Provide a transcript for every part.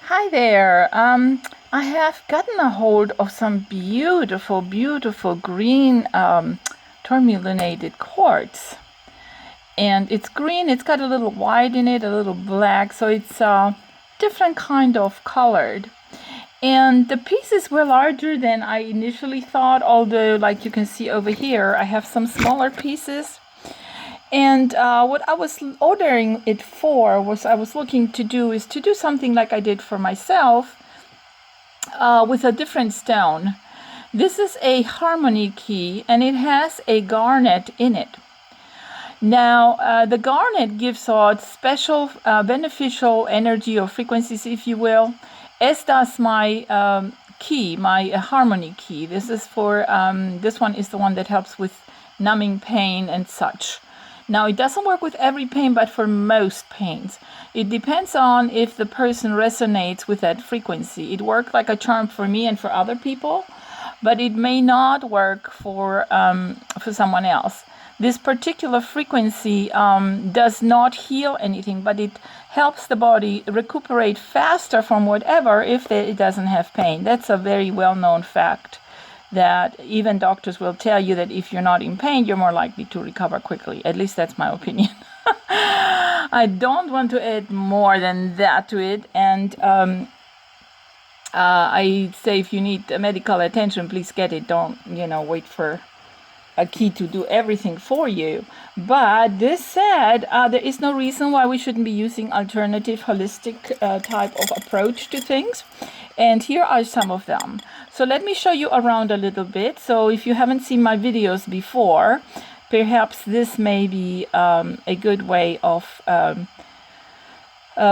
Hi there. I have gotten a hold of some beautiful, beautiful green tourmalinated quartz. And it's green, it's got a little white in it, a little black, so it's a different kind of colored. And the pieces were larger than I initially thought, although, like you can see over here, I have some smaller pieces. And what I was ordering it for was I was looking to do is to do something like I did for myself with a different stone. This is a harmony key and it has a garnet in it. Now, the garnet gives out special beneficial energy or frequencies, if you will, as does my key, my harmony key. This is for, this one is the one that helps with numbing pain and such. Now, it doesn't work with every pain, but for most pains. It depends on if the person resonates with that frequency. It worked like a charm for me and for other people, but it may not work for someone else. This particular frequency does not heal anything, but it helps the body recuperate faster from whatever if it doesn't have pain. That's a very well-known fact, that even doctors will tell you that if you're not in pain, you're more likely to recover quickly. At least that's my opinion. I don't want to add more than that to it. And I say if you need medical attention, please get it. Don't, wait for a key to do everything for you. But this said, there is no reason why we shouldn't be using alternative holistic type of approach to things. And here are some of them. So let me show you around a little bit. So if you haven't seen my videos before, perhaps this may be a good way of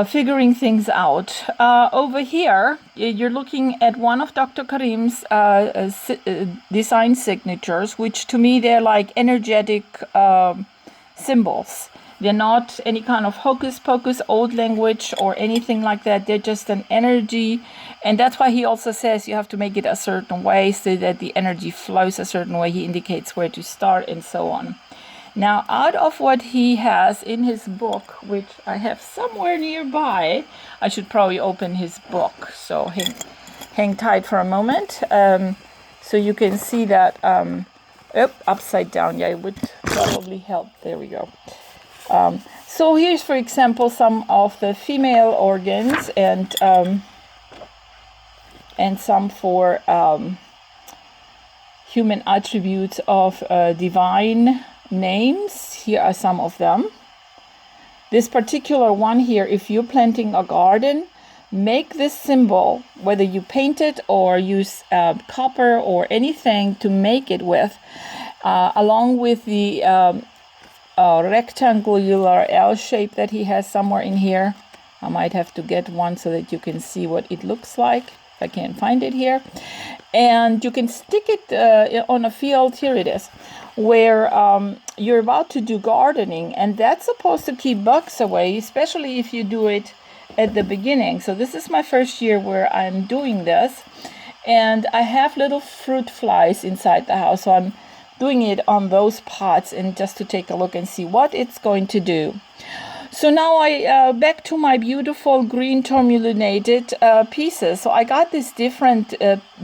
figuring things out. Over here, you're looking at one of Dr. Karim's design signatures, which to me, they're like energetic symbols. They're not any kind of hocus pocus, old language or anything like that. They're just an energy. And that's why he also says you have to make it a certain way so that the energy flows a certain way. He indicates where to start and so on. Now, out of what he has in his book, which I have somewhere nearby, I should probably open his book. So hang tight for a moment. So you can see that, upside down. Yeah, it would probably help. There we go. So here's, for example, some of the female organs and some for human attributes of divine names. Here are some of them. This particular one here, if you're planting a garden, make this symbol, whether you paint it or use copper or anything to make it with, along with the rectangular L shape that he has somewhere in here. I might have to get one so that you can see what it looks like. I can't find it here. And you can stick it on a field. Here it is, where you're about to do gardening, and that's supposed to keep bugs away, especially if you do it at the beginning. So this is my first year where I'm doing this, and I have little fruit flies inside the house, so I'm doing it on those pots and just to take a look and see what it's going to do. So now I back to my beautiful green tourmalinated pieces. So I got these different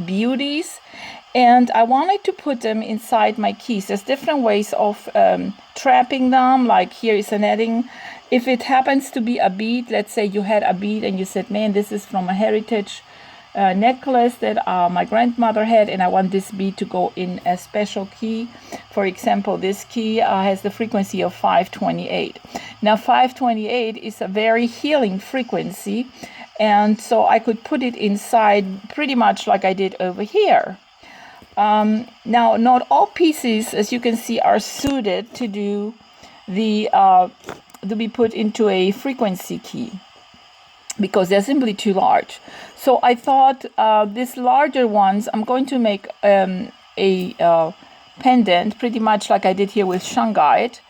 beauties, and I wanted to put them inside my keys. There's different ways of trapping them. Like here is an netting. If it happens to be a bead, let's say you had a bead and you said, man, this is from a heritage necklace that my grandmother had, and I want this bead to go in a special key. For example, this key has the frequency of 528. Now 528 is a very healing frequency, and so I could put it inside pretty much like I did over here. Now, not all pieces, as you can see, are suited to do the to be put into a frequency key, because they're simply too large. So I thought these larger ones, I'm going to make a pendant, pretty much like I did here with shungite,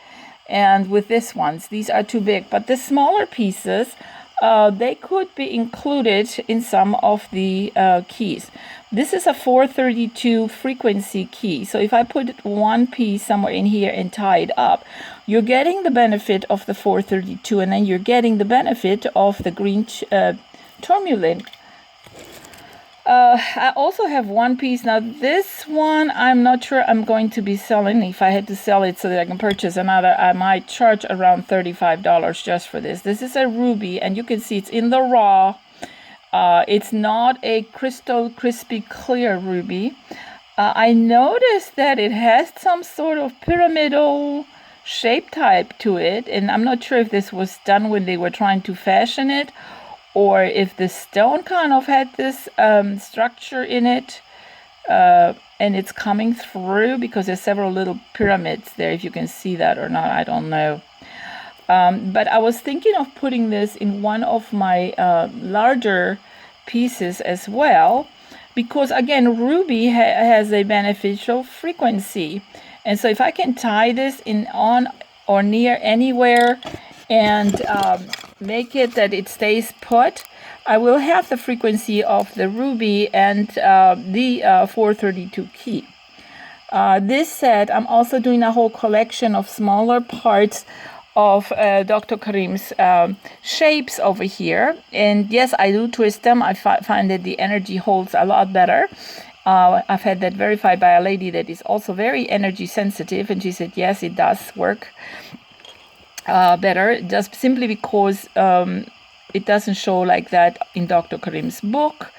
and with this ones, these are too big. But the smaller pieces, they could be included in some of the keys. This is a 432 frequency key. So if I put one piece somewhere in here and tie it up, you're getting the benefit of the 432, and then you're getting the benefit of the green tourmaline. I also have one piece. Now this one, I'm not sure I'm going to be selling. If I had to sell it so that I can purchase another, I might charge around $35 just for this. This is a ruby, and you can see it's in the raw. It's not a crystal crispy clear ruby. I noticed that it has some sort of pyramidal shape type to it, and I'm not sure if this was done when they were trying to fashion it, or if the stone kind of had this structure in it, and it's coming through because there's several little pyramids there. If you can see that or not, I don't know. But I was thinking of putting this in one of my larger pieces as well, because again, ruby has a beneficial frequency. And so if I can tie this in on or near anywhere and make it that it stays put, I will have the frequency of the ruby and the 432 key. This set, I'm also doing a whole collection of smaller parts of Dr. Karim's shapes over here. And yes, I do twist them. I find that the energy holds a lot better. I've had that verified by a lady that is also very energy sensitive, and she said, yes, it does work better, just simply because it doesn't show like that in Dr. Karim's book.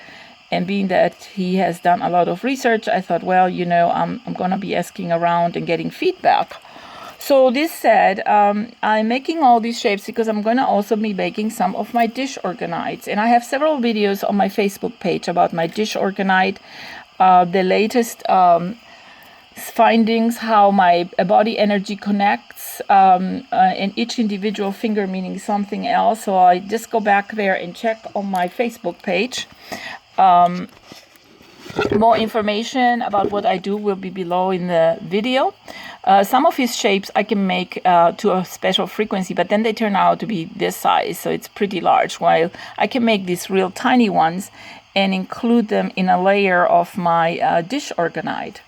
And being that he has done a lot of research, I thought, well, you know, I'm going to be asking around and getting feedback. So this said, I'm making all these shapes because I'm going to also be making some of my dish orgonites. And I have several videos on my Facebook page about my dish orgonite, the latest findings, how my body energy connects, and each individual finger meaning something else. So I just go back there and check on my Facebook page. More information about what I do will be below in the video. Some of his shapes I can make to a special frequency, but then they turn out to be this size, so it's pretty large, while I can make these real tiny ones and include them in a layer of my dish orgonite.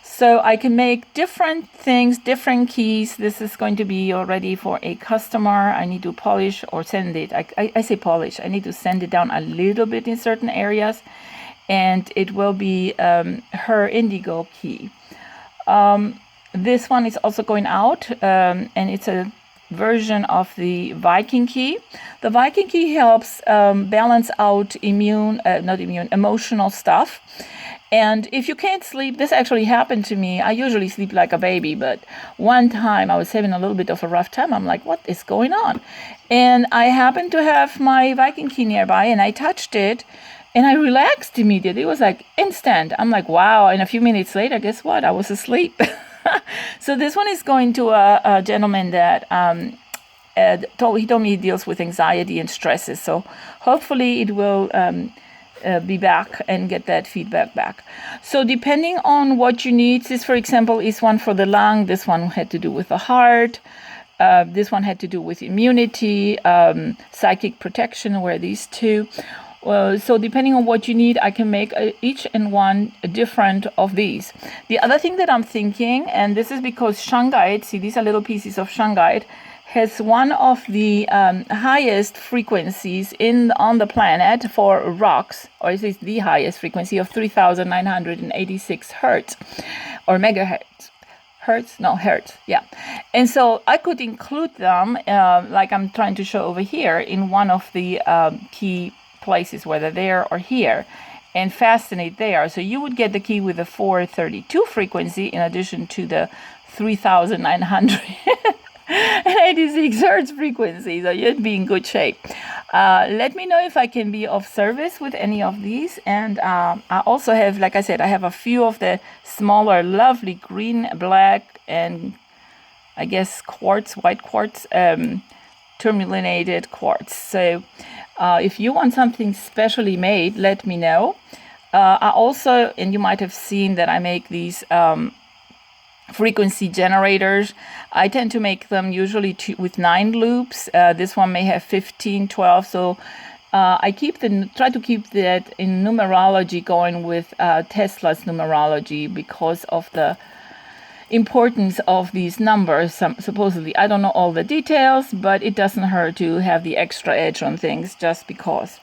So I can make different things, different keys. This is going to be already for a customer. I need to polish or send it. I say polish. I need to send it down a little bit in certain areas. And it will be her indigo key. This one is also going out, and it's a version of the Viking key. The Viking key helps balance out emotional stuff. And if you can't sleep, this actually happened to me. I usually sleep like a baby, but one time I was having a little bit of a rough time. I'm like, what is going on? And I happened to have my Viking key nearby, and I touched it, and I relaxed immediately. It was like instant. I'm like, wow. And a few minutes later, guess what? I was asleep. So this one is going to a gentleman that he told me he deals with anxiety and stresses. So hopefully it will be back and get that feedback back. So depending on what you need, this, for example, is one for the lung. This one had to do with the heart. This one had to do with immunity, psychic protection, were these two. So depending on what you need, I can make each and one different of these. The other thing that I'm thinking, and this is because shungite, see, these are little pieces of shungite, has one of the highest frequencies on the planet for rocks, or is it the highest frequency of 3,986 hertz or megahertz. Hertz, yeah. And so I could include them, like I'm trying to show over here, in one of the key places, whether there or here, and fascinate there. So you would get the key with the 432 frequency in addition to the 3,986 hertz frequency. So you'd be in good shape. Let me know if I can be of service with any of these. And I also have, like I said, I have a few of the smaller, lovely green, black, and I guess quartz, white quartz, tourmalinated quartz. So if you want something specially made, let me know. I also, and you might have seen that I make these frequency generators. I tend to make them usually with 9 loops. This one may have 15, 12. So I try to keep that in numerology going with Tesla's numerology because of the importance of these numbers. Supposedly, I don't know all the details, but it doesn't hurt to have the extra edge on things just because.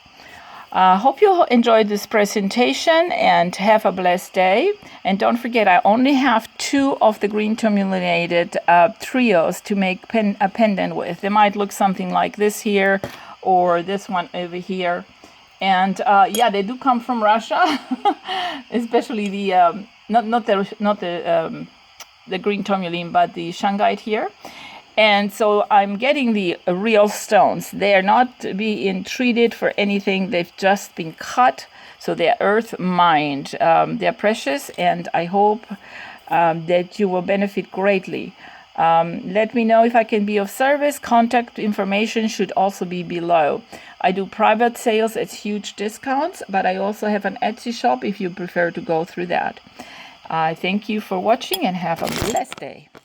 Hope you enjoyed this presentation and have a blessed day. And don't forget, I only have 2 of the green tourmalinated trios to make a pendant with. They might look something like this here or this one over here. And yeah, they do come from Russia, especially the not the green tourmaline, but the shungite here. And so I'm getting the real stones. They are not being treated for anything. They've just been cut. So they're earth mined. They're precious, and I hope that you will benefit greatly. Let me know if I can be of service. Contact information should also be below. I do private sales at huge discounts, but I also have an Etsy shop if you prefer to go through that. I thank you for watching and have a blessed day.